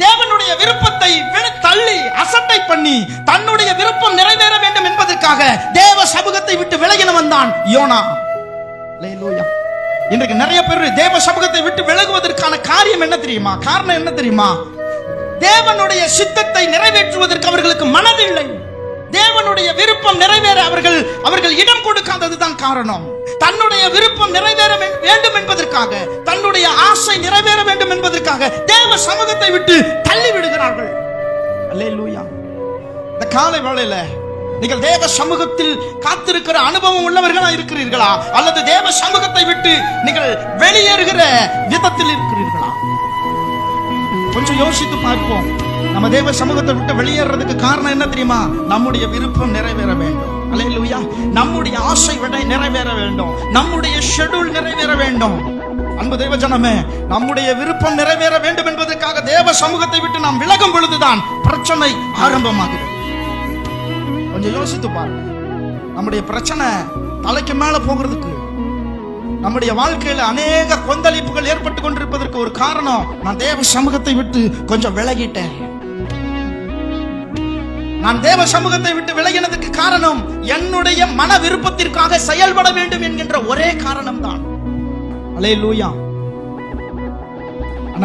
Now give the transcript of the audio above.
தேவனுடைய விருப்பத்தை தள்ளி அசட்டை பண்ணி தன்னுடைய விருப்பம் நிறைவேற வேண்டும் என்பதற்காக தேவ சமூகத்தை விட்டு விலகினவன் தான் யோனா. அல்லேலூயா. இன்றைக்கு நிறைய பேர் தேவ சமூகத்தை விட்டு விலகுவதற்கான காரியம் என்ன தெரியுமா? காரணம் என்ன தெரியுமா? தேவனுடைய சித்தத்தை நிறைவேற்றுவதற்கு அவர்களுக்கு மனதில்லை. தேவனுடைய விருப்பம் நிறைவேற அவர்கள் இடம் கொடுக்காததுதான் காரணம். தன்னுடைய விருப்பம் நிறைவேற வேண்டும் என்பதற்காக, தன்னுடைய ஆசை நிறைவேற வேண்டும் என்பதற்காக தேவ சமூகத்தை விட்டு தள்ளி விடுகிறார்கள். அல்லேலூயா. இந்த காலை வேளையில நீங்கள் தேவ சமூகத்தில் காத்திருக்கிற அனுபவம் உள்ளவர்களா இருக்கிறீர்களா, அல்லது தேவ சமூகத்தை விட்டு நீங்கள் வெளியேறுகிற விதத்தில் இருக்கிறீர்களா? கொஞ்சம் யோசித்து பார்ப்போம். நம்ம தேவ சமூகத்தை விட்டு வெளியேறதுக்கு காரணம் என்ன தெரியுமா? நம்முடைய விருப்பம் நிறைவேற வேண்டும். அல்லேலூயா. நம்முடைய ஆசை நிறைவேற வேண்டும். நம்முடைய ஷெட்யூல் நிறைவேற வேண்டும். அன்பு தேவ ஜனமே, நம்முடைய விருப்பம் நிறைவேற வேண்டும் என்பதற்காக தேவ சமூகத்தை விட்டு நாம் விலகும் பொழுதுதான் பிரச்சனை ஆரம்பமாகிறது. கொஞ்சம் யோசித்து பாருங்க. நம்முடைய பிரச்சனை தலைக்கு மேல போகிறதுக்கு, நம்முடைய வாழ்க்கையில அநேக கொந்தளிப்புகள் ஏற்பட்டு கொண்டிருப்பதற்கு ஒரு காரணம், நான் தேவ சமூகத்தை விட்டு கொஞ்சம் விலகிட்டேன். நான் தேவ சமூகத்தை விட்டு விலகினதுக்கு காரணம் என்னுடைய மன விருப்பத்திற்காக செயல்பட வேண்டும் என்கின்ற ஒரே காரணம் தான். அல்லேலூயா.